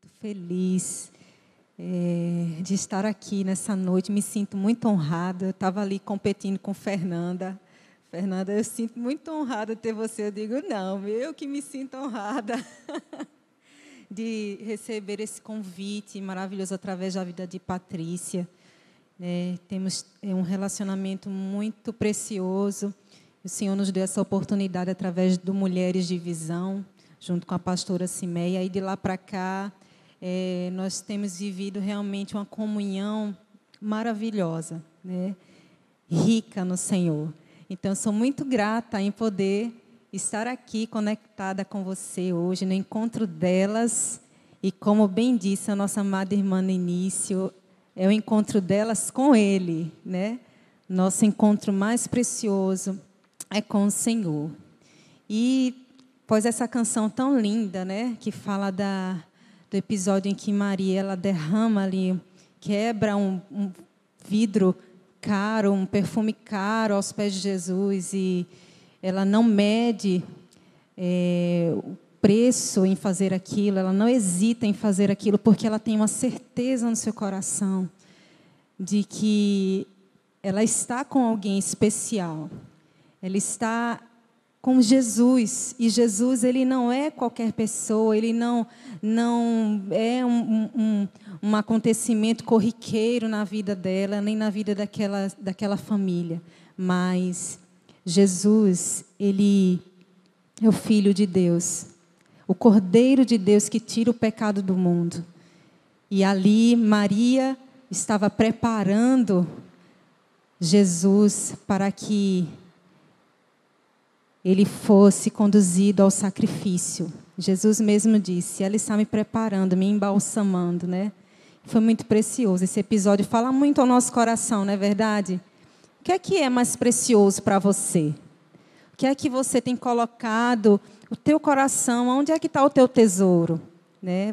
muito feliz de estar aqui nessa noite. Me sinto muito honrada. Eu estava ali competindo com Fernanda. Fernanda, eu sinto muito honrada ter você. Eu digo, não, eu que me sinto honrada de receber esse convite maravilhoso através da vida de Patrícia. Temos um relacionamento muito precioso. O Senhor nos deu essa oportunidade através do Mulheres de Visão, junto com a pastora Cimeia. E de lá para cá, nós temos vivido realmente uma comunhão maravilhosa, rica no Senhor. Então, sou muito grata em poder estar aqui conectada com você hoje, no encontro delas. E como bem disse a nossa amada irmã no início, é o encontro delas com Ele, Nosso encontro mais precioso é com o Senhor. E, após essa canção tão linda, que fala do episódio em que Maria ela derrama ali, quebra um vidro caro, um perfume caro aos pés de Jesus, e ela não mede o preço em fazer aquilo, ela não hesita em fazer aquilo, porque ela tem uma certeza no seu coração de que ela está com alguém especial. Ela está com Jesus, e Jesus ele não é qualquer pessoa, ele não é um acontecimento corriqueiro na vida dela, nem na vida daquela família, mas Jesus, ele é o Filho de Deus, o Cordeiro de Deus que tira o pecado do mundo. E ali Maria estava preparando Jesus para que ele fosse conduzido ao sacrifício. Jesus mesmo disse, ela está me preparando, me embalsamando, Foi muito precioso. Esse episódio fala muito ao nosso coração, não é verdade? O que é mais precioso para você? O que é que você tem colocado o teu coração? Onde é que está o teu tesouro?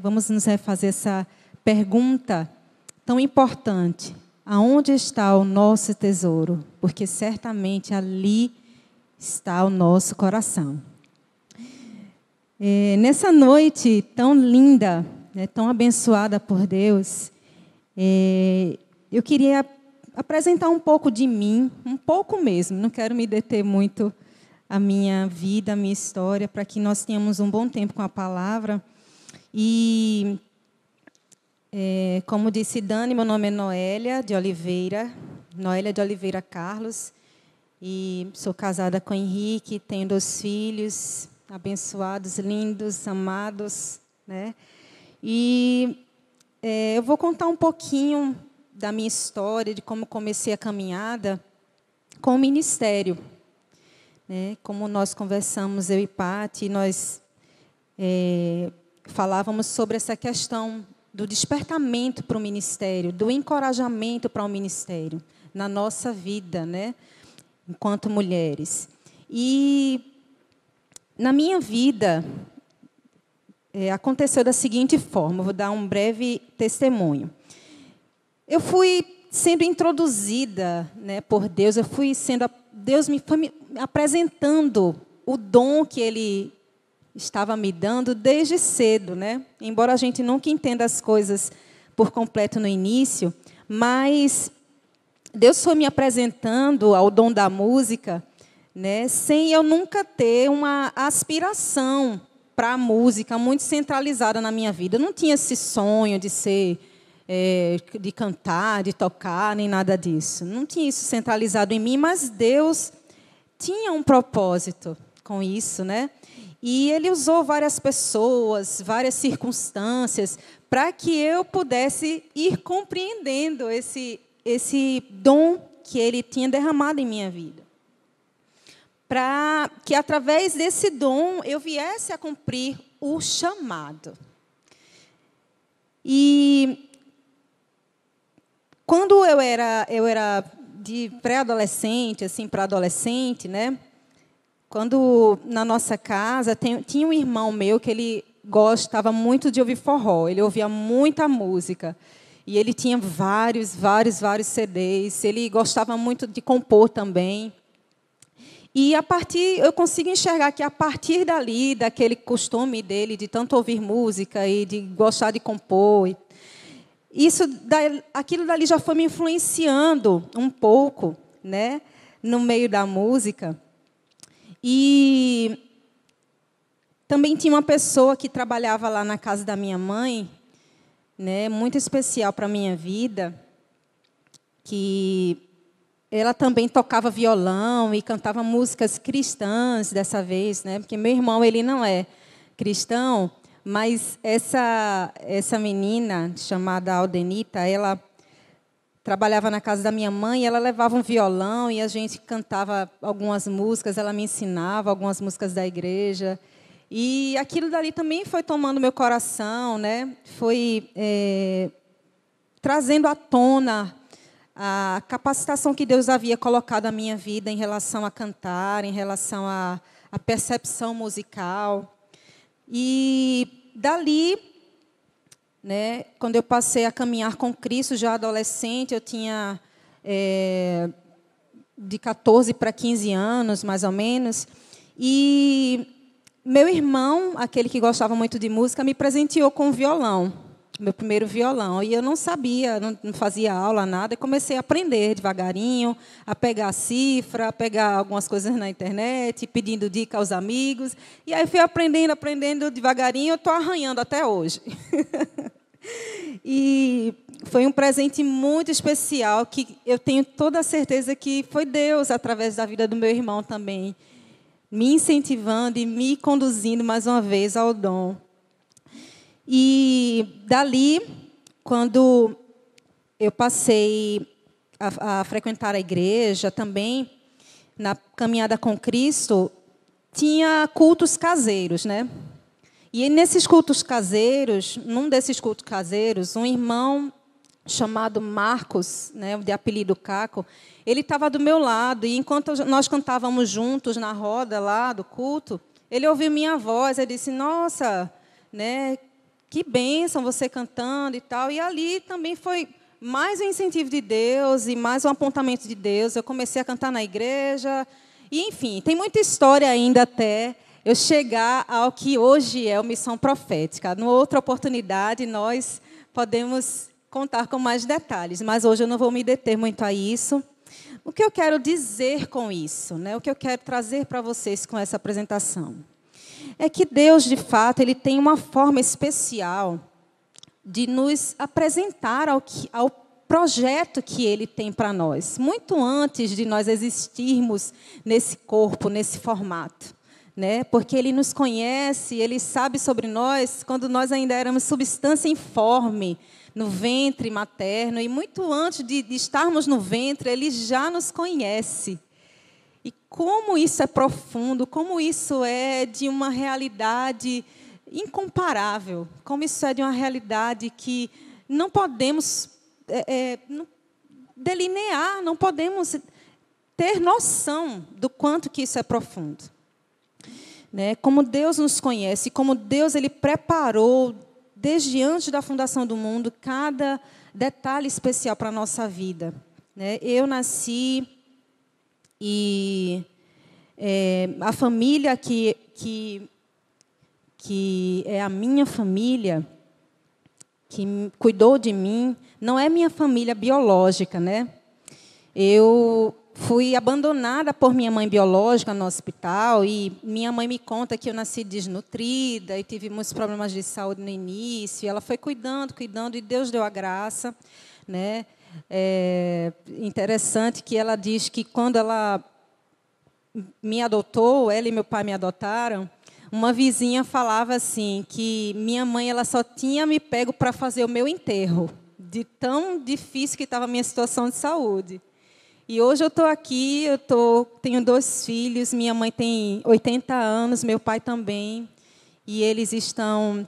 Vamos nos refazer essa pergunta tão importante. Aonde está o nosso tesouro? Porque certamente ali está o nosso coração. Nessa noite tão linda, tão abençoada por Deus, eu queria apresentar um pouco de mim, um pouco mesmo, não quero me deter muito a minha vida, a minha história, para que nós tenhamos um bom tempo com a palavra. E, como disse Dani, meu nome é Noélia de Oliveira Carlos, e sou casada com Henrique, tenho 2 filhos, abençoados, lindos, amados, E eu vou contar um pouquinho da minha história, de como comecei a caminhada com o ministério. Como nós conversamos, eu e Pati, nós falávamos sobre essa questão do despertamento para o ministério, do encorajamento para o ministério, na nossa vida, enquanto mulheres. E, na minha vida, aconteceu da seguinte forma, vou dar um breve testemunho. Eu fui sendo introduzida por Deus, Deus foi me apresentando o dom que Ele estava me dando desde cedo, Embora a gente nunca entenda as coisas por completo no início, mas Deus foi me apresentando ao dom da música, sem eu nunca ter uma aspiração para a música muito centralizada na minha vida. Eu não tinha esse sonho de ser, de cantar, de tocar, nem nada disso. Não tinha isso centralizado em mim, mas Deus tinha um propósito com isso, E Ele usou várias pessoas, várias circunstâncias, para que eu pudesse ir compreendendo esse dom que Ele tinha derramado em minha vida. Para que, através desse dom, eu viesse a cumprir o chamado. E, quando eu era de pré-adolescente, assim, para adolescente, Quando, na nossa casa, tinha um irmão meu que ele gostava muito de ouvir forró, ele ouvia muita música. E ele tinha vários CDs, ele gostava muito de compor também. E eu consigo enxergar que a partir dali, daquele costume dele de tanto ouvir música e de gostar de compor, aquilo dali já foi me influenciando um pouco, né, no meio da música. E também tinha uma pessoa que trabalhava lá na casa da minha mãe, né, muito especial para a minha vida, que ela também tocava violão e cantava músicas cristãs dessa vez, né? Porque meu irmão ele não é cristão, mas essa menina chamada Aldenita, ela trabalhava na casa da minha mãe, e ela levava um violão e a gente cantava algumas músicas, ela me ensinava algumas músicas da igreja. E aquilo dali também foi tomando meu coração, né? Foi trazendo à tona a capacitação que Deus havia colocado na minha vida em relação a cantar, em relação à percepção musical. E dali, né, quando eu passei a caminhar com Cristo, já adolescente, eu tinha de 14 para 15 anos, mais ou menos, e meu irmão, aquele que gostava muito de música, me presenteou com um violão. Meu primeiro violão, e eu não sabia, não fazia aula, nada, e comecei a aprender devagarinho, a pegar a cifra, a pegar algumas coisas na internet, pedindo dica aos amigos, e aí fui aprendendo devagarinho, eu estou arranhando até hoje. E foi um presente muito especial, que eu tenho toda a certeza que foi Deus, através da vida do meu irmão também, me incentivando e me conduzindo mais uma vez ao dom. E dali, quando eu passei a frequentar a igreja também, na caminhada com Cristo, tinha cultos caseiros, né? E nesses cultos caseiros, num desses cultos caseiros, um irmão chamado Marcos, né, de apelido Caco, ele estava do meu lado, e enquanto nós cantávamos juntos na roda lá do culto, ele ouviu minha voz, ele disse, nossa, né, que bênção você cantando e tal. E ali também foi mais um incentivo de Deus e mais um apontamento de Deus. Eu comecei a cantar na igreja. E, enfim, tem muita história ainda até eu chegar ao que hoje é o Missão Profética. Numa outra oportunidade, nós podemos contar com mais detalhes. Mas hoje eu não vou me deter muito a isso. O que eu quero dizer com isso, né? O que eu quero trazer para vocês com essa apresentação? É que Deus, de fato, ele tem uma forma especial de nos apresentar ao projeto que Ele tem para nós, muito antes de nós existirmos nesse corpo, nesse formato, né? Porque Ele nos conhece, Ele sabe sobre nós quando nós ainda éramos substância informe no ventre materno, e muito antes de estarmos no ventre, Ele já nos conhece. E como isso é profundo, como isso é de uma realidade incomparável, como isso é de uma realidade que não podemos delinear, não podemos ter noção do quanto que isso é profundo. Né? Como Deus nos conhece, como Deus ele preparou, desde antes da fundação do mundo, cada detalhe especial para a nossa vida. Né? Eu nasci... E a família que é a minha família, que cuidou de mim, não é minha família biológica, né? Eu fui abandonada por minha mãe biológica no hospital, e minha mãe me conta que eu nasci desnutrida e tive muitos problemas de saúde no início. E ela foi cuidando, e Deus deu a graça, né? É interessante que ela diz que quando ela me adotou, ela e meu pai me adotaram, uma vizinha falava assim, que minha mãe ela só tinha me pego para fazer o meu enterro, de tão difícil que estava a minha situação de saúde. E hoje eu estou aqui, tenho 2 filhos, minha mãe tem 80 anos, meu pai também, e eles estão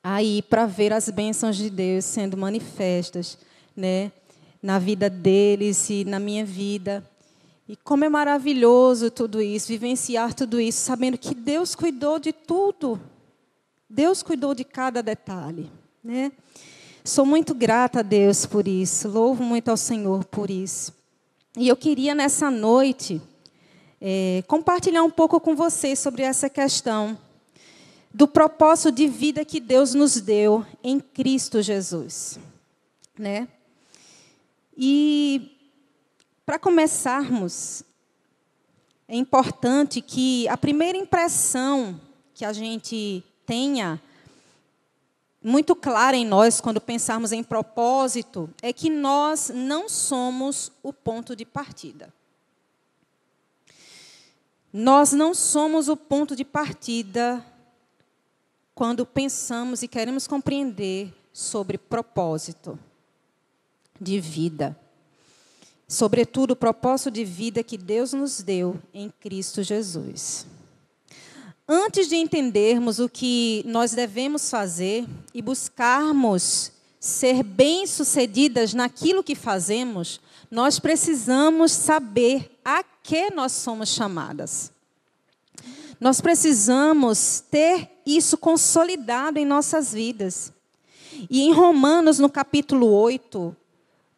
aí para ver as bênçãos de Deus sendo manifestas, né, na vida deles e na minha vida. E como é maravilhoso tudo isso, vivenciar tudo isso, sabendo que Deus cuidou de tudo. Deus cuidou de cada detalhe, né? Sou muito grata a Deus por isso, louvo muito ao Senhor por isso. E eu queria, nessa noite, compartilhar um pouco com vocês sobre essa questão do propósito de vida que Deus nos deu em Cristo Jesus, né? E, para começarmos, é importante que a primeira impressão que a gente tenha muito clara em nós, quando pensarmos em propósito, é que nós não somos o ponto de partida. Nós não somos o ponto de partida quando pensamos e queremos compreender sobre propósito de vida. Sobretudo, o propósito de vida que Deus nos deu em Cristo Jesus. Antes de entendermos o que nós devemos fazer e buscarmos ser bem-sucedidas naquilo que fazemos, nós precisamos saber a que nós somos chamadas. Nós precisamos ter isso consolidado em nossas vidas. E em Romanos, no capítulo 8,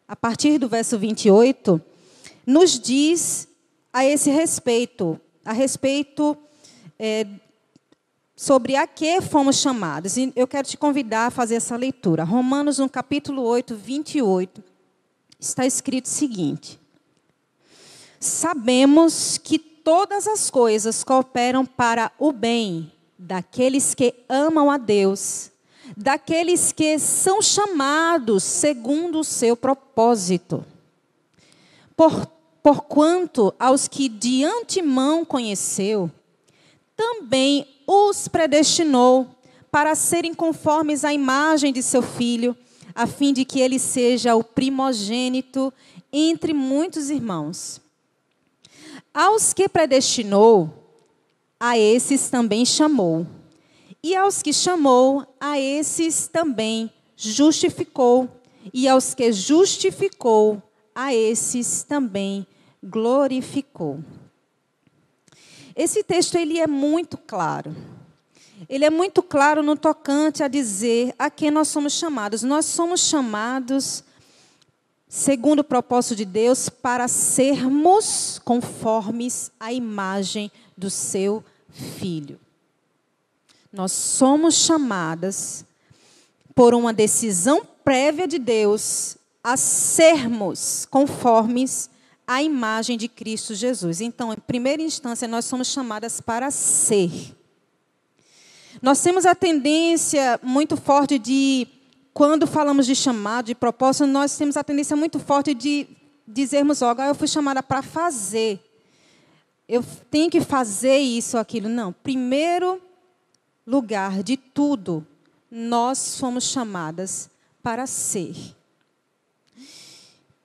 a partir do verso 28, nos diz a esse respeito, sobre a que fomos chamados. E eu quero te convidar a fazer essa leitura. Romanos, no capítulo 8, 28, está escrito o seguinte: sabemos que todas as coisas cooperam para o bem daqueles que amam a Deus, daqueles que são chamados segundo o seu propósito. Porquanto aos que de antemão conheceu, também os predestinou para serem conformes à imagem de seu Filho, a fim de que ele seja o primogênito entre muitos irmãos. Aos que predestinou, a esses também chamou. E aos que chamou, a esses também justificou. E aos que justificou, a esses também glorificou. Esse texto ele é muito claro. Ele é muito claro no tocante a dizer a quem nós somos chamados. Nós somos chamados, segundo o propósito de Deus, para sermos conformes à imagem do seu Filho. Nós somos chamadas, por uma decisão prévia de Deus, a sermos conformes à imagem de Cristo Jesus. Então, em primeira instância, nós somos chamadas para ser. Nós temos a tendência muito forte de, quando falamos de chamado, de propósito, nós temos a tendência muito forte de dizermos, eu fui chamada para fazer. Eu tenho que fazer isso ou aquilo. Não. Primeiro lugar de tudo, nós fomos chamadas para ser.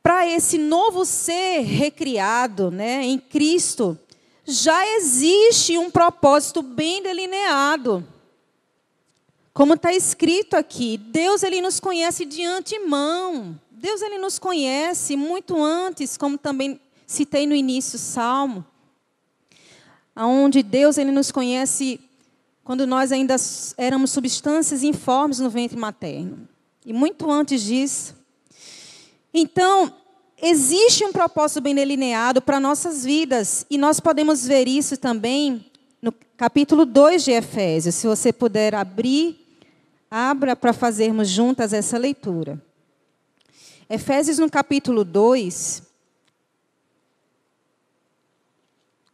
Para esse novo ser recriado, né, em Cristo, já existe um propósito bem delineado. Como está escrito aqui, Deus ele nos conhece de antemão. Deus ele nos conhece muito antes, como também citei no início do Salmo, onde Deus ele nos conhece quando nós ainda éramos substâncias informes no ventre materno. E muito antes disso. Então, existe um propósito bem delineado para nossas vidas. E nós podemos ver isso também no capítulo 2 de Efésios. Se você puder abra para fazermos juntas essa leitura. Efésios, no capítulo 2,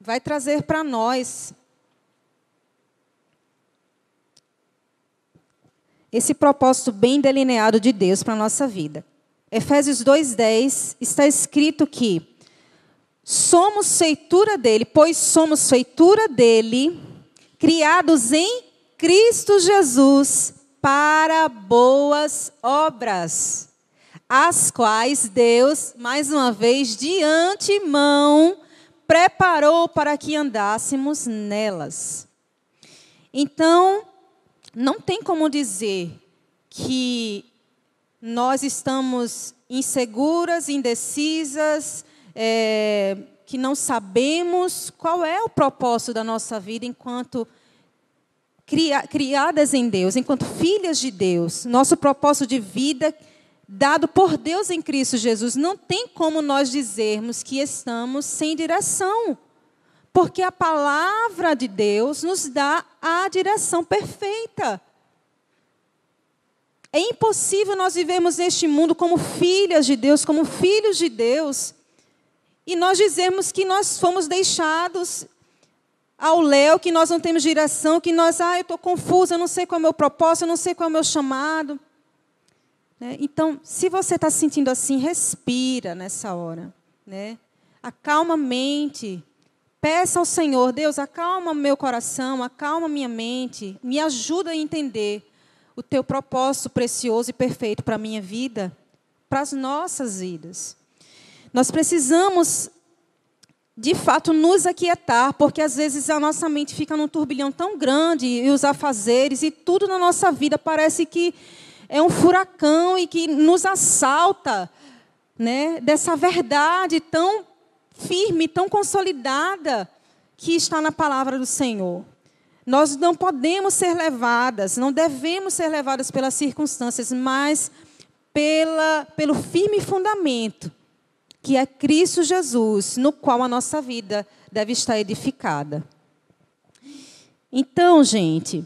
vai trazer para nós esse propósito bem delineado de Deus para a nossa vida. Efésios 2:10 está escrito que somos feitura dele, pois somos feitura dele, criados em Cristo Jesus para boas obras, as quais Deus, mais uma vez, de antemão, preparou para que andássemos nelas. Então, não tem como dizer que nós estamos inseguras, indecisas, que não sabemos qual é o propósito da nossa vida enquanto criadas em Deus, enquanto filhas de Deus. Nosso propósito de vida dado por Deus em Cristo Jesus. Não tem como nós dizermos que estamos sem direção. Porque a palavra de Deus nos dá a direção perfeita. É impossível nós vivermos neste mundo como filhas de Deus, como filhos de Deus, e nós dizemos que nós fomos deixados ao léu, que nós não temos direção, que nós, eu estou confusa, eu não sei qual é o meu propósito, eu não sei qual é o meu chamado. Né? Então, se você está se sentindo assim, respira nessa hora. Né? Acalma a mente. Peça ao Senhor, Deus, acalma meu coração, acalma minha mente, me ajuda a entender o teu propósito precioso e perfeito para a minha vida, para as nossas vidas. Nós precisamos, de fato, nos aquietar, porque às vezes a nossa mente fica num turbilhão tão grande, e os afazeres, e tudo na nossa vida parece que é um furacão e que nos assalta, né, dessa verdade tão firme, tão consolidada, que está na palavra do Senhor. Nós não podemos ser levadas, não devemos ser levadas pelas circunstâncias, mas pelo firme fundamento, que é Cristo Jesus, no qual a nossa vida deve estar edificada. Então, gente,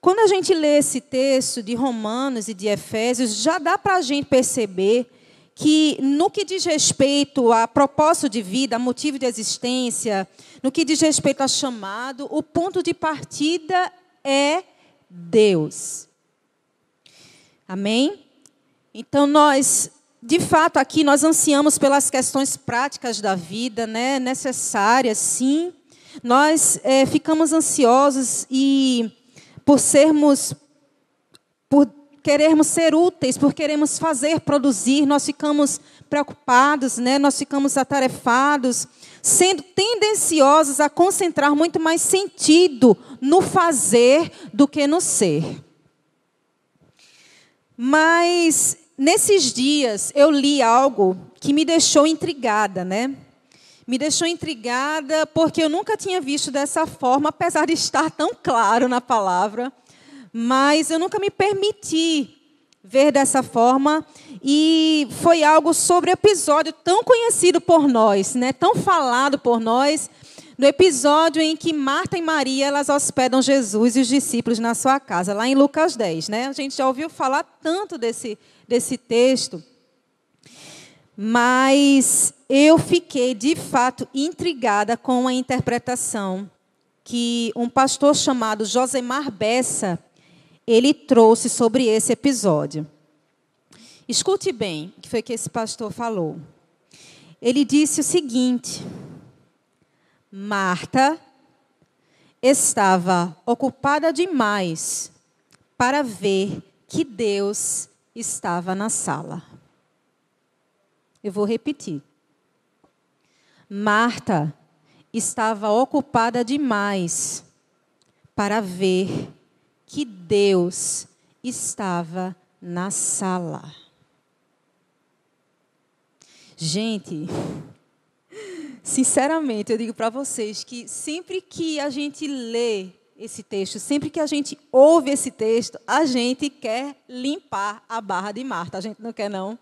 quando a gente lê esse texto de Romanos e de Efésios, já dá para a gente perceber que, no que diz respeito a propósito de vida, a motivo de existência, no que diz respeito a chamado, o ponto de partida é Deus. Amém? Então, nós, de fato, aqui nós ansiamos pelas questões práticas da vida, né, necessárias, sim. Nós ficamos ansiosos e por querermos ser úteis, por queremos fazer, produzir, nós ficamos preocupados, né? Nós ficamos atarefados, sendo tendenciosos a concentrar muito mais sentido no fazer do que no ser. Mas, nesses dias, eu li algo que me deixou intrigada, né? Me deixou intrigada porque eu nunca tinha visto dessa forma, apesar de estar tão claro na palavra. Mas eu nunca me permiti ver dessa forma. E foi algo sobre o episódio tão conhecido por nós, né? Tão falado por nós, no episódio em que Marta e Maria elas hospedam Jesus e os discípulos na sua casa, lá em Lucas 10. Né? A gente já ouviu falar tanto desse texto. Mas eu fiquei, de fato, intrigada com a interpretação que um pastor chamado Josemar Bessa ele trouxe sobre esse episódio. Escute bem o que foi que esse pastor falou. Ele disse o seguinte: Marta estava ocupada demais para ver que Deus estava na sala. Eu vou repetir. Marta estava ocupada demais para ver que Deus estava na sala. Gente, sinceramente, eu digo para vocês que sempre que a gente lê esse texto, sempre que a gente ouve esse texto, a gente quer limpar a barra de Marta. A gente não quer, não?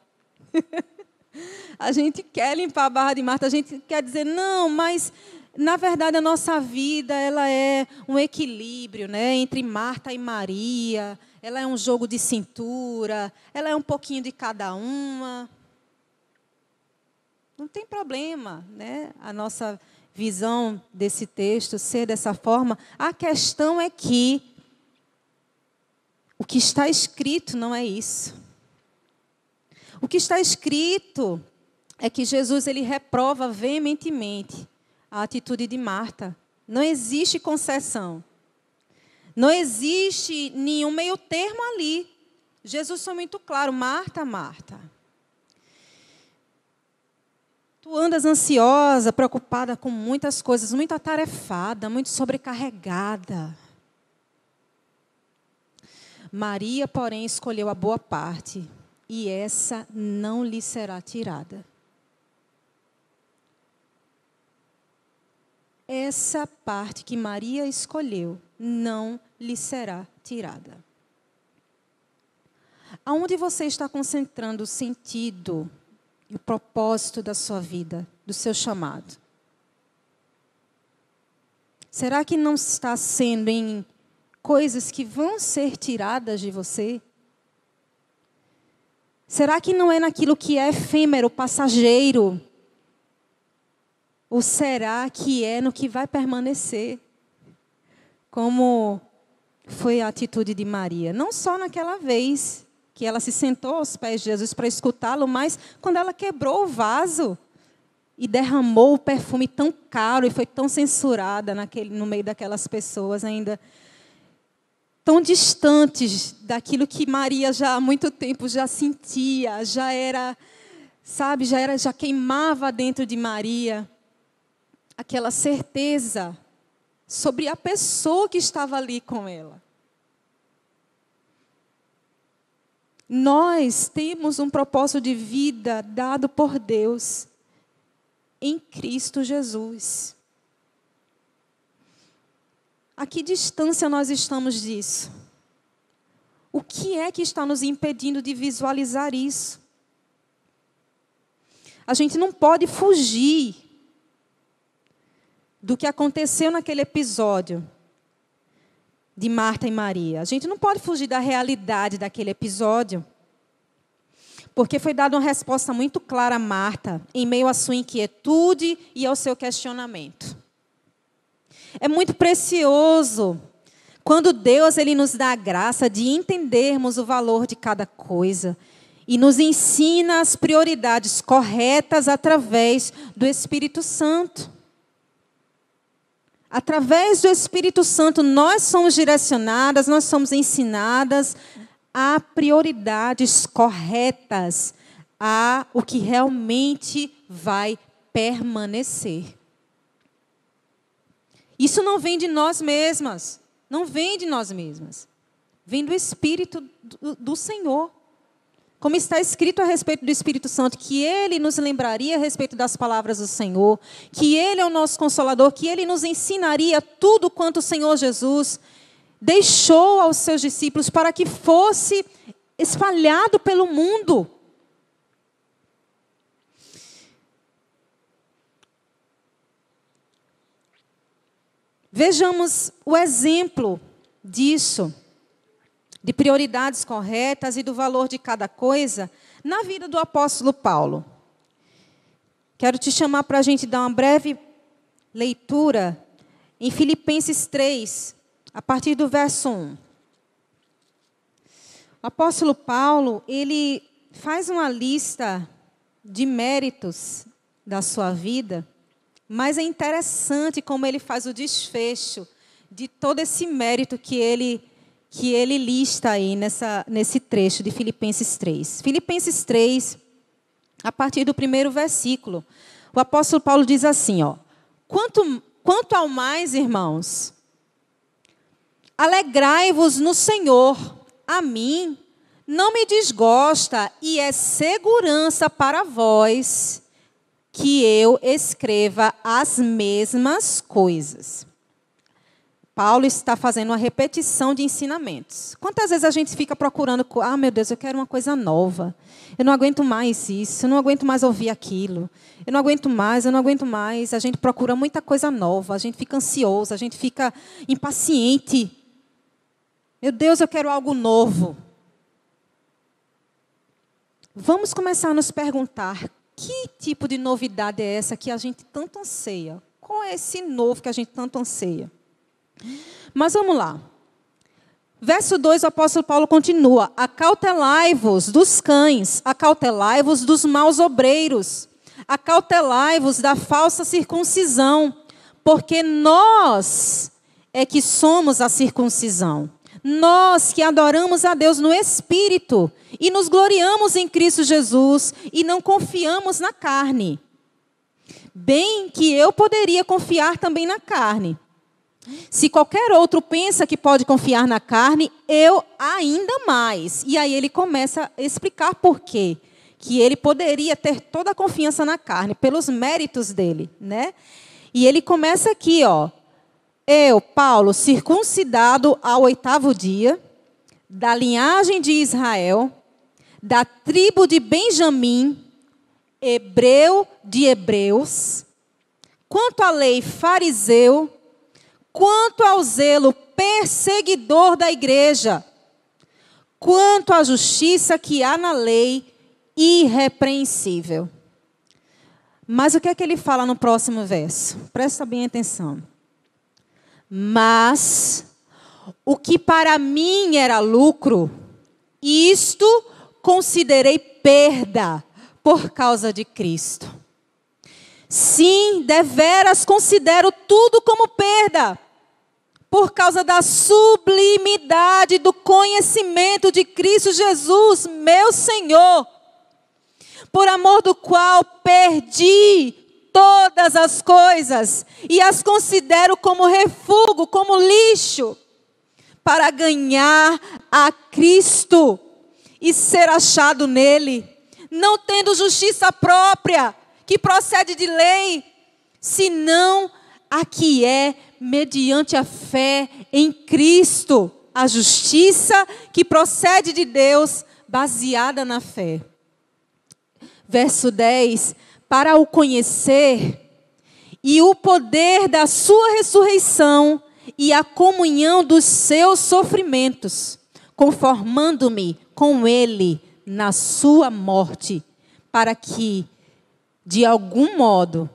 A gente quer limpar a barra de Marta, a gente quer dizer, não, mas, na verdade, a nossa vida ela é um equilíbrio, né, entre Marta e Maria, ela é um jogo de cintura, ela é um pouquinho de cada uma. Não tem problema, né, a nossa visão desse texto ser dessa forma. A questão é que o que está escrito não é isso. O que está escrito é que Jesus ele reprova veementemente a atitude de Marta. Não existe concessão. Não existe nenhum meio termo ali. Jesus foi muito claro: Marta, Marta, tu andas ansiosa, preocupada com muitas coisas, muito atarefada, muito sobrecarregada. Maria, porém, escolheu a boa parte, e essa não lhe será tirada. Essa parte que Maria escolheu não lhe será tirada. Aonde você está concentrando o sentido e o propósito da sua vida, do seu chamado? Será que não está sendo em coisas que vão ser tiradas de você? Será que não é naquilo que é efêmero, passageiro? Ou será que é no que vai permanecer? Como foi a atitude de Maria. Não só naquela vez que ela se sentou aos pés de Jesus para escutá-lo, mas quando ela quebrou o vaso e derramou o perfume tão caro e foi tão censurada no meio daquelas pessoas ainda tão distantes daquilo que Maria já há muito tempo já sentia, já era, sabe, já queimava dentro de Maria aquela certeza sobre a pessoa que estava ali com ela. Nós temos um propósito de vida dado por Deus em Cristo Jesus. A que distância nós estamos disso? O que é que está nos impedindo de visualizar isso? A gente não pode fugir do que aconteceu naquele episódio de Marta e Maria. A gente não pode fugir da realidade daquele episódio, porque foi dada uma resposta muito clara a Marta, em meio à sua inquietude e ao seu questionamento. É muito precioso quando Deus ele nos dá a graça de entendermos o valor de cada coisa e nos ensina as prioridades corretas através do Espírito Santo. Através do Espírito Santo, nós somos direcionadas, nós somos ensinadas a prioridades corretas, a o que realmente vai permanecer. Isso não vem de nós mesmas, não vem de nós mesmas. Vem do Espírito do Senhor. Como está escrito a respeito do Espírito Santo, que Ele nos lembraria a respeito das palavras do Senhor, que Ele é o nosso Consolador, que Ele nos ensinaria tudo quanto o Senhor Jesus deixou aos seus discípulos para que fosse espalhado pelo mundo. Vejamos o exemplo disso, de prioridades corretas e do valor de cada coisa, na vida do apóstolo Paulo. Quero te chamar para a gente dar uma breve leitura em Filipenses 3, a partir do verso 1. O apóstolo Paulo, ele faz uma lista de méritos da sua vida, mas é interessante como ele faz o desfecho de todo esse mérito que ele lista aí nesse trecho de Filipenses 3. Filipenses 3, a partir do primeiro versículo, o apóstolo Paulo diz assim, ó: Quanto ao mais, irmãos, alegrai-vos no Senhor. A mim não me desgosta e é segurança para vós que eu escreva as mesmas coisas. Paulo está fazendo uma repetição de ensinamentos. Quantas vezes a gente fica procurando, meu Deus, eu quero uma coisa nova. Eu não aguento mais isso, eu não aguento mais ouvir aquilo. Eu não aguento mais. A gente procura muita coisa nova, a gente fica ansioso, a gente fica impaciente. Meu Deus, eu quero algo novo. Vamos começar a nos perguntar, que tipo de novidade é essa que a gente tanto anseia? Qual é esse novo que a gente tanto anseia? Mas vamos lá. Verso 2, o apóstolo Paulo continua: acautelai-vos dos cães, acautelai-vos dos maus obreiros, acautelai-vos da falsa circuncisão, porque nós é que somos a circuncisão. Nós que adoramos a Deus no Espírito e nos gloriamos em Cristo Jesus e não confiamos na carne. Bem que eu poderia confiar também na carne. Se qualquer outro pensa que pode confiar na carne, eu ainda mais. E aí ele começa a explicar por quê. Que ele poderia ter toda a confiança na carne, pelos méritos dele, né? E ele começa aqui, ó. Eu, Paulo, circuncidado ao 8º dia, da linhagem de Israel, da tribo de Benjamim, hebreu de hebreus, quanto à lei fariseu, quanto ao zelo perseguidor da igreja, quanto à justiça que há na lei, irrepreensível. Mas o que é que ele fala no próximo verso? Presta bem atenção. Mas o que para mim era lucro, isto considerei perda por causa de Cristo. Sim, deveras considero tudo como perda, por causa da sublimidade do conhecimento de Cristo Jesus, meu Senhor, por amor do qual perdi todas as coisas e as considero como refúgio, como lixo, para ganhar a Cristo e ser achado nele, não tendo justiça própria, que procede de lei, senão a que é mediante a fé em Cristo, a justiça que procede de Deus, baseada na fé. Verso 10, para o conhecer e o poder da sua ressurreição e a comunhão dos seus sofrimentos, conformando-me com ele na sua morte, para que, de algum modo,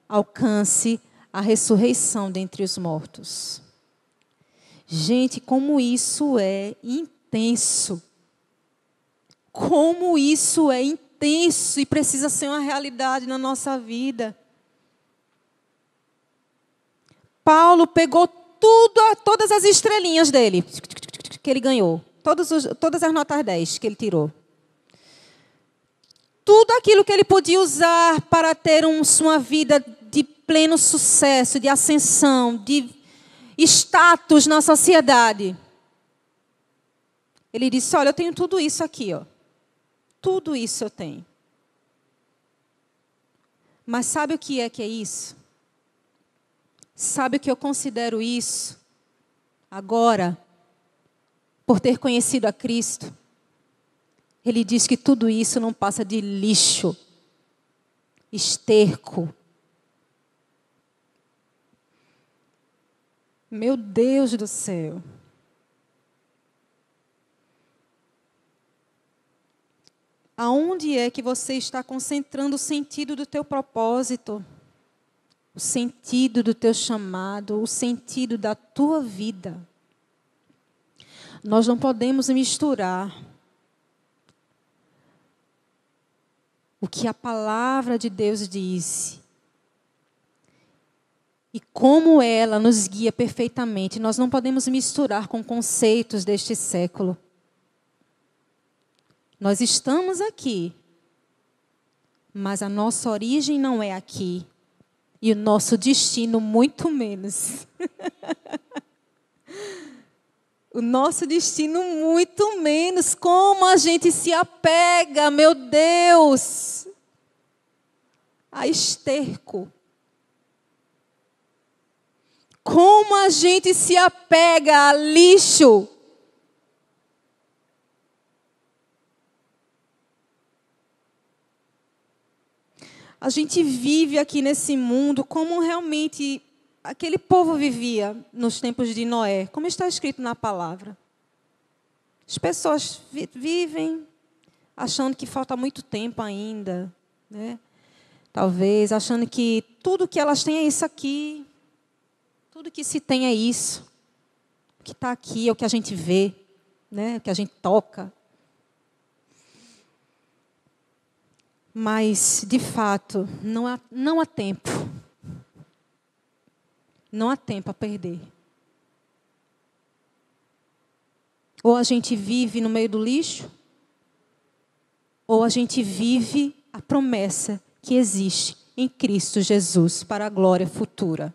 alcance a ressurreição dentre os mortos. Gente, como isso é intenso. Como isso é intenso e precisa ser uma realidade na nossa vida. Paulo pegou todas as estrelinhas dele, que ele ganhou. Todas as notas 10 que ele tirou. Tudo aquilo que ele podia usar para ter uma vida de pleno sucesso, de ascensão, de status na sociedade. Ele disse, olha, eu tenho tudo isso aqui, ó. Tudo isso eu tenho. Mas sabe o que é isso? Sabe o que eu considero isso? Agora, por ter conhecido a Cristo, ele diz que tudo isso não passa de lixo, esterco. Meu Deus do céu. Aonde é que você está concentrando o sentido do teu propósito? O sentido do teu chamado, o sentido da tua vida? Nós não podemos misturar o que a palavra de Deus diz e como ela nos guia perfeitamente. Nós não podemos misturar com conceitos deste século. Nós estamos aqui, mas a nossa origem não é aqui. E o nosso destino muito menos. O nosso destino muito menos. Como a gente se apega, meu Deus, a esterco. Como a gente se apega a lixo. A gente vive aqui nesse mundo como realmente aquele povo vivia nos tempos de Noé, como está escrito na palavra. As pessoas vivem achando que falta muito tempo ainda, né? Talvez achando que tudo que elas têm é isso aqui, tudo que se tem é isso. O que está aqui é o que a gente vê, né? O que a gente toca. Mas, de fato, não há tempo. Não há tempo a perder. Ou a gente vive no meio do lixo, ou a gente vive a promessa que existe em Cristo Jesus para a glória futura.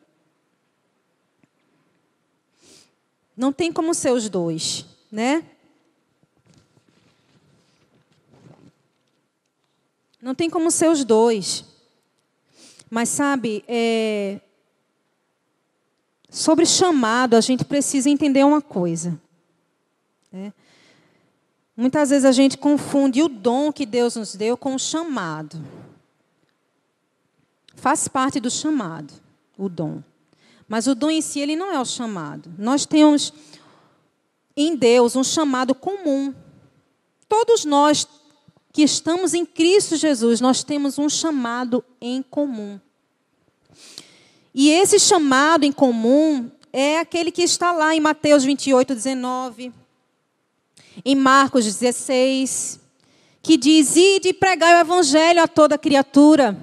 Não tem como ser os dois, né? Não tem como ser os dois. Mas, sabe, sobre chamado, a gente precisa entender uma coisa. Né? Muitas vezes a gente confunde o dom que Deus nos deu com o chamado. Faz parte do chamado, o dom. Mas o dom em si, ele não é o chamado. Nós temos em Deus um chamado comum. Todos nós que estamos em Cristo Jesus, nós temos um chamado em comum. E esse chamado em comum é aquele que está lá em Mateus 28, 19, em Marcos 16, que diz: ide e pregai o evangelho a toda criatura.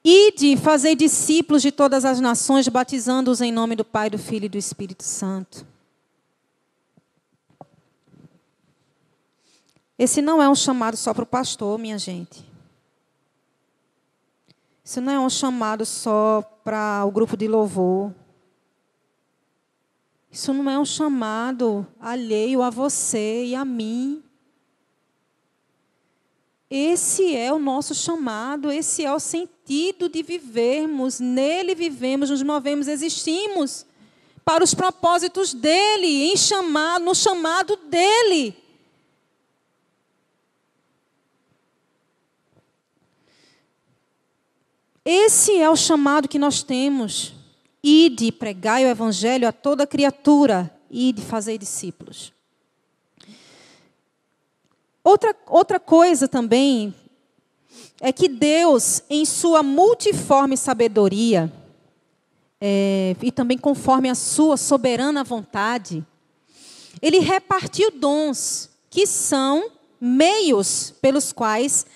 Ide, fazei discípulos de todas as nações, batizando-os em nome do Pai, do Filho e do Espírito Santo. Esse não é um chamado só para o pastor, minha gente. Isso não é um chamado só para o grupo de louvor. Isso não é um chamado alheio a você e a mim. Esse é o nosso chamado, esse é o sentido de vivermos. Nele vivemos, nos movemos, existimos para os propósitos dele, no chamado dele. Esse é o chamado que nós temos. Ide, pregai o evangelho a toda criatura. Ide, fazei discípulos. Outra coisa também é que Deus, em sua multiforme sabedoria, e também conforme a sua soberana vontade, Ele repartiu dons que são meios pelos quais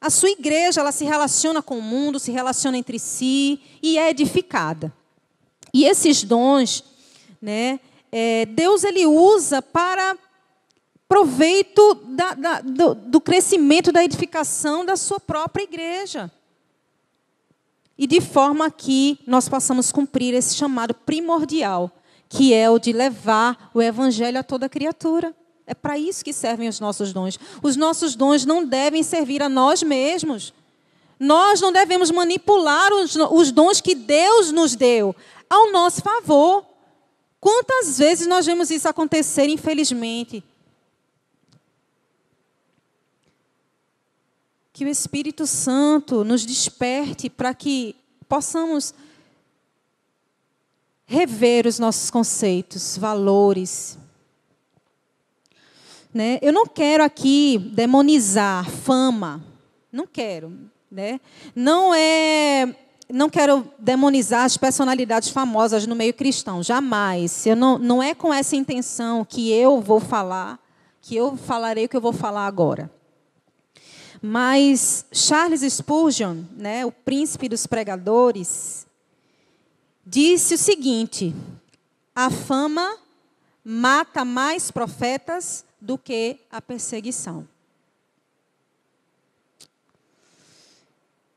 a sua igreja ela se relaciona com o mundo, se relaciona entre si e é edificada. E esses dons, né, Deus ele usa para proveito do crescimento, da edificação da sua própria igreja. E de forma que nós possamos cumprir esse chamado primordial, que é o de levar o evangelho a toda criatura. É para isso que servem os nossos dons. Os nossos dons não devem servir a nós mesmos. Nós não devemos manipular os dons que Deus nos deu ao nosso favor. Quantas vezes nós vemos isso acontecer, infelizmente? Que o Espírito Santo nos desperte para que possamos rever os nossos conceitos, valores. Né? Eu não quero aqui demonizar fama. Não quero. Né? Não quero demonizar as personalidades famosas no meio cristão. Jamais. Não é com essa intenção que eu vou falar, que eu falarei o que eu vou falar agora. Mas Charles Spurgeon, né, o príncipe dos pregadores, disse o seguinte: a fama mata mais profetas do que a perseguição.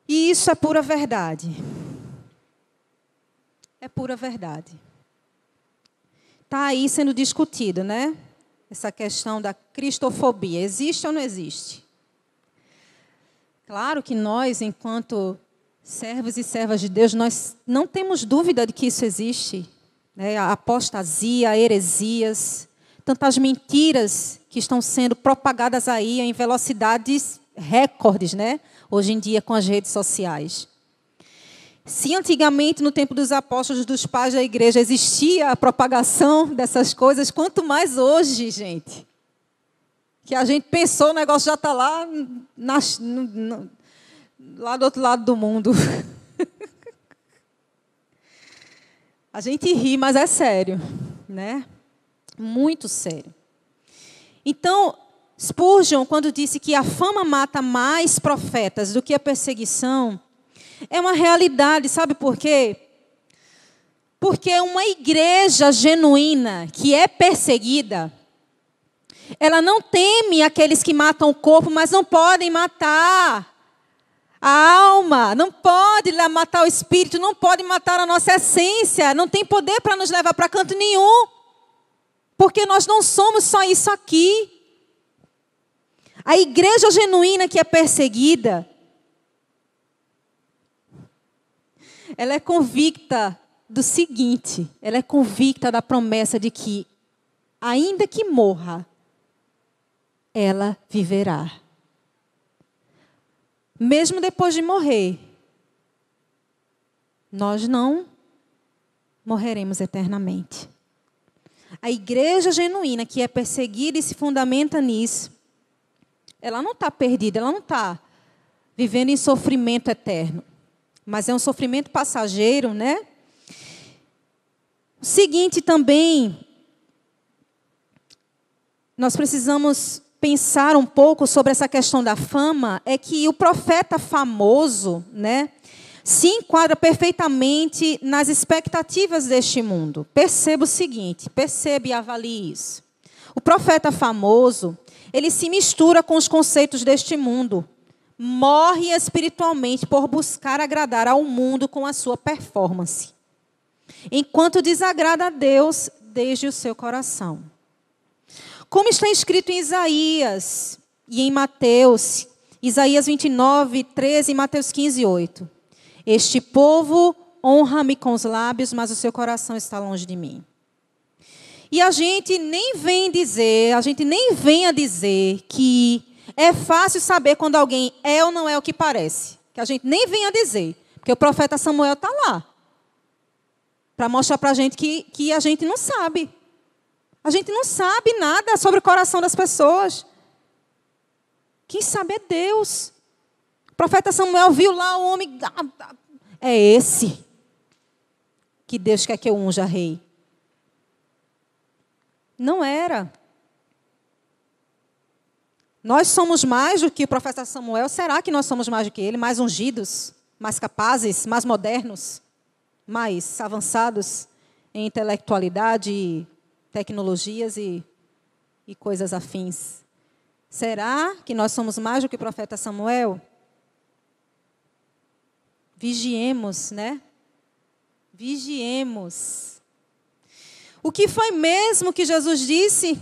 E isso é pura verdade. É pura verdade. Está aí sendo discutido, né? Essa questão da cristofobia. Existe ou não existe? Claro que nós, enquanto servos e servas de Deus, nós não temos dúvida de que isso existe. Né? A apostasia, a heresias, tantas mentiras que estão sendo propagadas aí em velocidades recordes, né? Hoje em dia com as redes sociais. Se antigamente, no tempo dos apóstolos, dos pais da igreja, existia a propagação dessas coisas, quanto mais hoje, gente. Que a gente pensou, o negócio já está lá, lá do outro lado do mundo. A gente ri, mas é sério, né? Muito sério. Então, Spurgeon, quando disse que a fama mata mais profetas do que a perseguição, é uma realidade, sabe por quê? Porque uma igreja genuína que é perseguida, ela não teme aqueles que matam o corpo, mas não podem matar a alma, não pode matar o espírito, não pode matar a nossa essência, não tem poder para nos levar para canto nenhum, porque nós não somos só isso aqui. A igreja genuína que é perseguida, ela é convicta do seguinte, ela é convicta da promessa de que, ainda que morra, ela viverá. Mesmo depois de morrer, nós não morreremos eternamente. A igreja genuína, que é perseguida e se fundamenta nisso, ela não está perdida, ela não está vivendo em sofrimento eterno. Mas é um sofrimento passageiro, né? O seguinte também, nós precisamos pensar um pouco sobre essa questão da fama, é que o profeta famoso, né, se enquadra perfeitamente nas expectativas deste mundo. Perceba o seguinte, perceba e avalie isso. O profeta famoso, ele se mistura com os conceitos deste mundo. Morre espiritualmente por buscar agradar ao mundo com a sua performance, enquanto desagrada a Deus desde o seu coração. Como está escrito em Isaías e em Mateus, Isaías 29, 13 e Mateus 15, 8. Este povo honra-me com os lábios, mas o seu coração está longe de mim. E a gente nem vem a dizer que é fácil saber quando alguém é ou não é o que parece. Que a gente nem vem a dizer. Porque o profeta Samuel está lá. Para mostrar para a gente que a gente não sabe. A gente não sabe nada sobre o coração das pessoas. Quem sabe é Deus. O profeta Samuel viu lá o homem. É esse que Deus quer que eu unja rei. Não era. Nós somos mais do que o profeta Samuel. Será que nós somos mais do que ele? Mais ungidos, mais capazes, mais modernos, mais avançados em intelectualidade, tecnologias e coisas afins. Será que nós somos mais do que o profeta Samuel? Vigiemos, né? Vigiemos. O que foi mesmo que Jesus disse?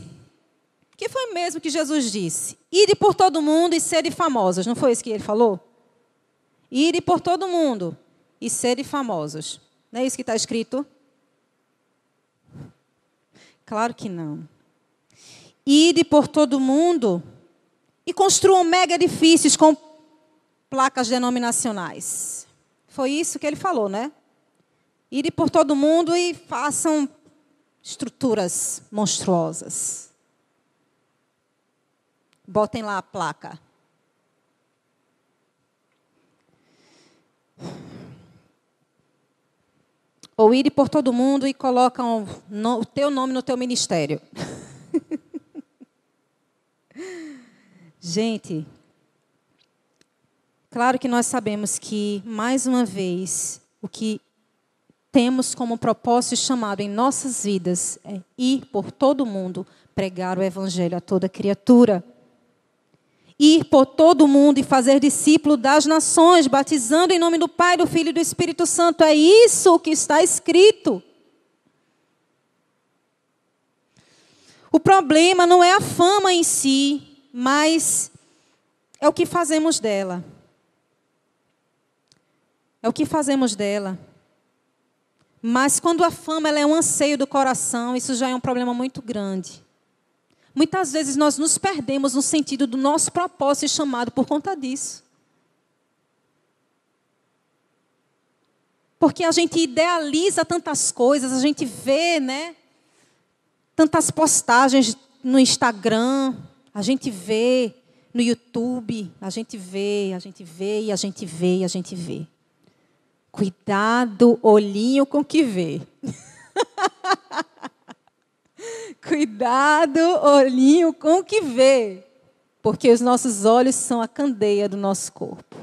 O que foi mesmo que Jesus disse? Ide por todo mundo e sede famosos. Não foi isso que ele falou? Ide por todo mundo e sede famosos. Não é isso que está escrito? Claro que não. Ide por todo mundo e construam mega edifícios com placas denominacionais. Foi isso que ele falou, né? Ide por todo mundo e façam estruturas monstruosas. Botem lá a placa. Ou ide por todo mundo e colocam o teu nome no teu ministério. Gente, claro que nós sabemos que, mais uma vez, o que temos como propósito e chamado em nossas vidas é ir por todo mundo, pregar o evangelho a toda criatura. Ir por todo mundo e fazer discípulo das nações, batizando em nome do Pai, do Filho e do Espírito Santo. É isso que está escrito. O problema não é a fama em si, mas é o que fazemos dela. É o que fazemos dela. Mas quando a fama ela é um anseio do coração, isso já é um problema muito grande. Muitas vezes nós nos perdemos no sentido do nosso propósito e chamado por conta disso. Porque a gente idealiza tantas coisas, a gente vê, né, tantas postagens no Instagram, a gente vê no YouTube, a gente vê. Cuidado, olhinho com o que vê. Cuidado, olhinho com o que vê, porque os nossos olhos são a candeia do nosso corpo.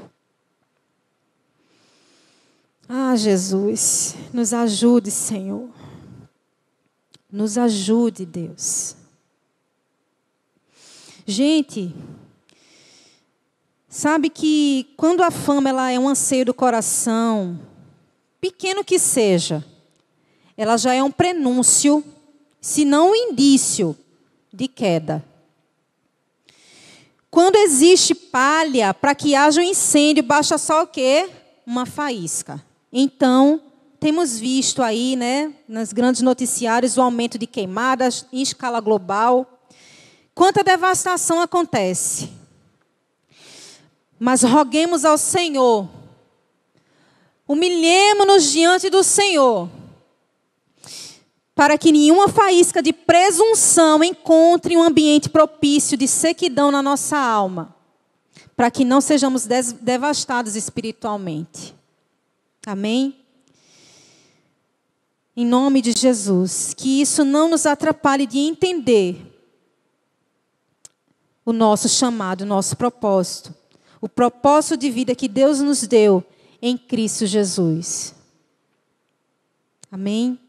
Ah, Jesus, nos ajude, Senhor. Nos ajude, Deus. Gente, sabe que quando a fama ela é um anseio do coração, pequeno que seja, ela já é um prenúncio, se não um indício de queda. Quando existe palha, para que haja um incêndio, basta só o quê? Uma faísca. Então, temos visto aí, né, nos grandes noticiários, o aumento de queimadas em escala global. Quanta devastação acontece. Mas roguemos ao Senhor, humilhemo-nos diante do Senhor, para que nenhuma faísca de presunção encontre um ambiente propício de sequidão na nossa alma, para que não sejamos devastados espiritualmente. Amém? Em nome de Jesus, que isso não nos atrapalhe de entender o nosso chamado, o nosso propósito, o propósito de vida que Deus nos deu em Cristo Jesus. Amém?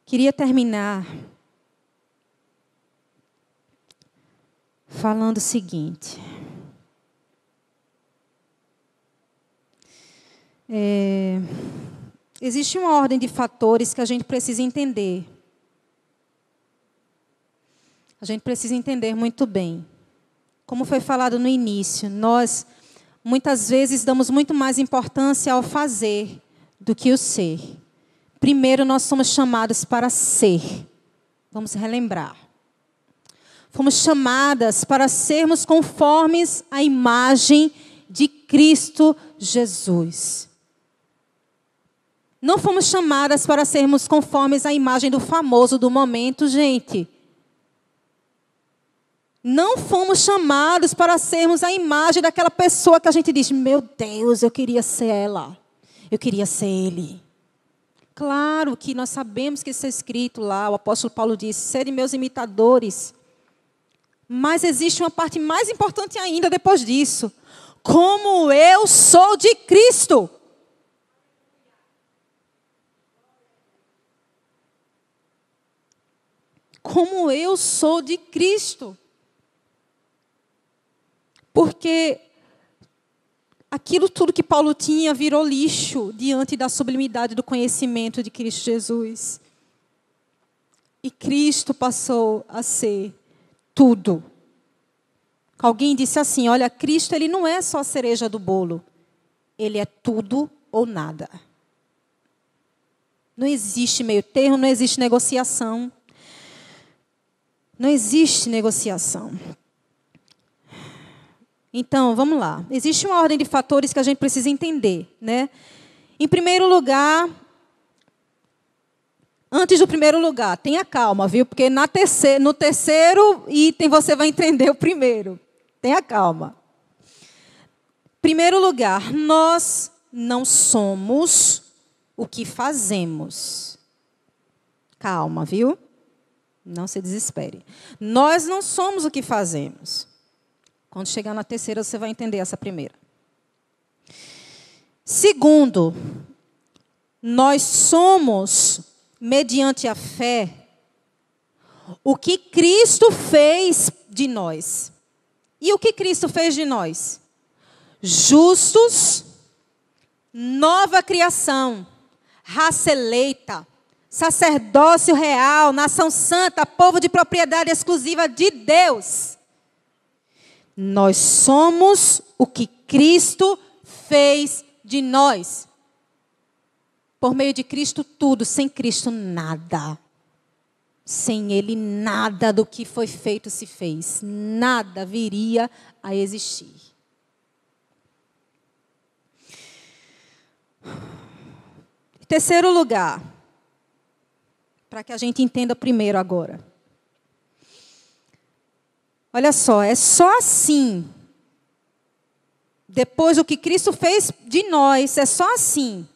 Queria terminar falando o seguinte. Existe uma ordem de fatores que a gente precisa entender. A gente precisa entender muito bem. Como foi falado no início, nós muitas vezes damos muito mais importância ao fazer do que o ser. Primeiro, nós somos chamados para ser. Vamos relembrar. Fomos chamadas para sermos conformes à imagem de Cristo Jesus. Não fomos chamadas para sermos conformes à imagem do famoso do momento, gente. Não fomos chamados para sermos a imagem daquela pessoa que a gente diz, meu Deus, eu queria ser ela. Eu queria ser ele. Claro que nós sabemos que isso é escrito lá, o apóstolo Paulo disse, serem meus imitadores. Mas existe uma parte mais importante ainda depois disso. Como eu sou de Cristo. Como eu sou de Cristo. Porque aquilo tudo que Paulo tinha virou lixo diante da sublimidade do conhecimento de Cristo Jesus. E Cristo passou a ser tudo. Alguém disse assim, olha, Cristo ele não é só a cereja do bolo. Ele é tudo ou nada. Não existe meio termo, não existe negociação. Não existe negociação. Então, vamos lá. Existe uma ordem de fatores que a gente precisa entender, né? Em primeiro lugar, antes do primeiro lugar, tenha calma, viu? Porque no terceiro item você vai entender o primeiro. Tenha calma. Primeiro lugar, nós não somos o que fazemos. Calma, viu? Não se desespere. Nós não somos o que fazemos. Quando chegar na terceira, você vai entender essa primeira. Segundo, nós somos, mediante a fé, o que Cristo fez de nós. E o que Cristo fez de nós? Justos, nova criação, raça eleita, sacerdócio real, nação santa, povo de propriedade exclusiva de Deus. Nós somos o que Cristo fez de nós. Por meio de Cristo tudo, sem Cristo nada. Sem Ele nada do que foi feito se fez. Nada viria a existir. Em terceiro lugar, para que a gente entenda primeiro agora. Olha só, é só assim, depois do que Cristo fez de nós, é só assim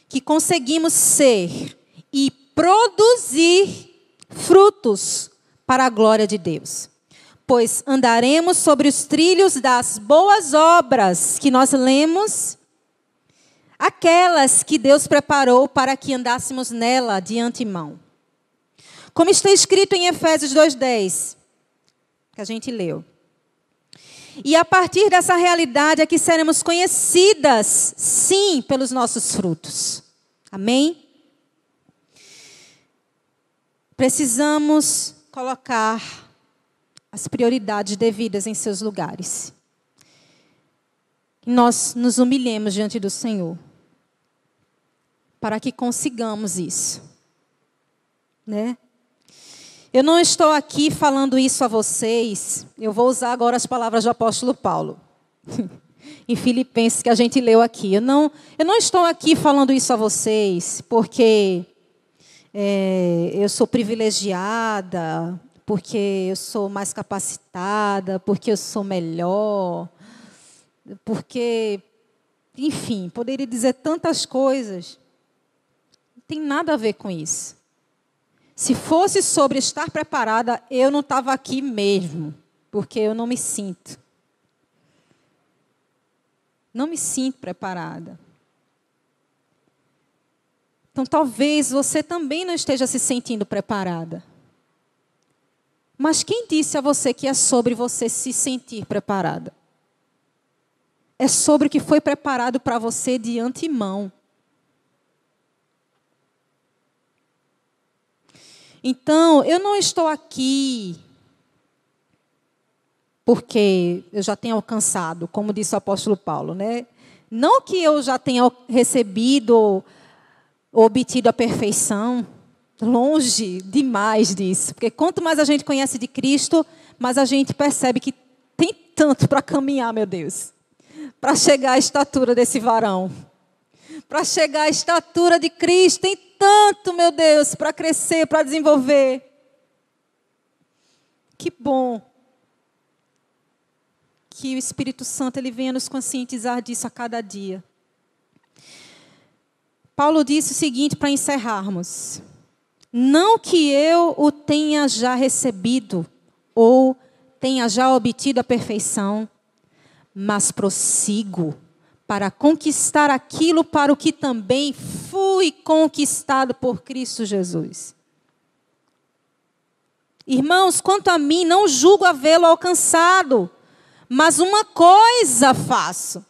que conseguimos ser e produzir frutos para a glória de Deus. Pois andaremos sobre os trilhos das boas obras que nós lemos, aquelas que Deus preparou para que andássemos nela de antemão. Como está escrito em Efésios 2:10, que a gente leu. E a partir dessa realidade é que seremos conhecidas, sim, pelos nossos frutos. Amém? Precisamos colocar as prioridades devidas em seus lugares. Nós nos humilhemos diante do Senhor, para que consigamos isso, né? Eu não estou aqui falando isso a vocês. Eu vou usar agora as palavras do apóstolo Paulo. Em Filipenses, que a gente leu aqui. Eu não estou aqui falando isso a vocês porque eu sou privilegiada, porque eu sou mais capacitada, porque eu sou melhor, porque, enfim, poderia dizer tantas coisas. Não tem nada a ver com isso. Se fosse sobre estar preparada, eu não estava aqui mesmo, porque eu não me sinto. Não me sinto preparada. Então, talvez você também não esteja se sentindo preparada. Mas quem disse a você que é sobre você se sentir preparada? É sobre o que foi preparado para você de antemão. Então, eu não estou aqui porque eu já tenho alcançado, como disse o apóstolo Paulo, né? Não que eu já tenha recebido ou obtido a perfeição, longe demais disso. Porque quanto mais a gente conhece de Cristo, mais a gente percebe que tem tanto para caminhar, meu Deus, para chegar à estatura desse varão. Para chegar à estatura de Cristo, tem tanto, meu Deus, para crescer, para desenvolver. Que bom que o Espírito Santo ele venha nos conscientizar disso a cada dia. Paulo disse o seguinte para encerrarmos: não que eu o tenha já recebido ou tenha já obtido a perfeição, mas prossigo para conquistar aquilo para o que também fui conquistado por Cristo Jesus. Irmãos, quanto a mim, não julgo havê-lo alcançado, mas uma coisa faço,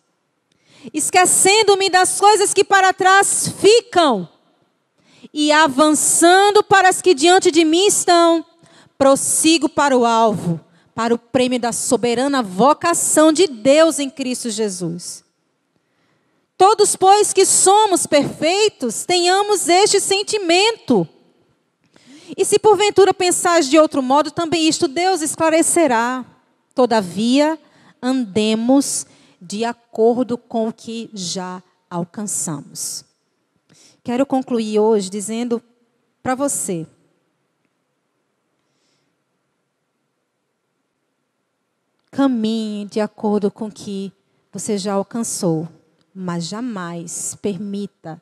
esquecendo-me das coisas que para trás ficam e avançando para as que diante de mim estão, prossigo para o alvo, para o prêmio da soberana vocação de Deus em Cristo Jesus. Todos, pois, que somos perfeitos, tenhamos este sentimento. E se porventura pensais de outro modo, também isto Deus esclarecerá. Todavia, andemos de acordo com o que já alcançamos. Quero concluir hoje dizendo para você: caminhe de acordo com o que você já alcançou, mas jamais permita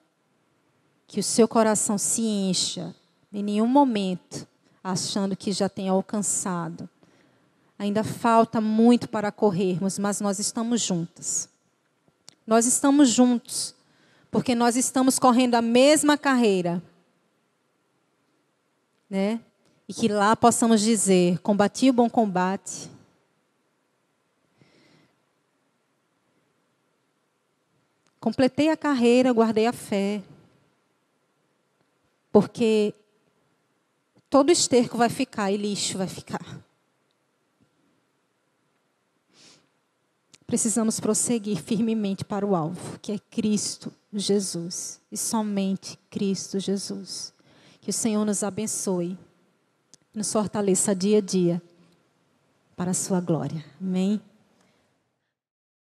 que o seu coração se encha em nenhum momento achando que já tem alcançado. Ainda falta muito para corrermos, mas nós estamos juntas. Nós estamos juntos, porque nós estamos correndo a mesma carreira. Né? E que lá possamos dizer: combati o bom combate. Completei a carreira, guardei a fé. Porque todo esterco vai ficar e lixo vai ficar. Precisamos prosseguir firmemente para o alvo, que é Cristo Jesus. E somente Cristo Jesus. Que o Senhor nos abençoe, nos fortaleça dia a dia para a sua glória. Amém?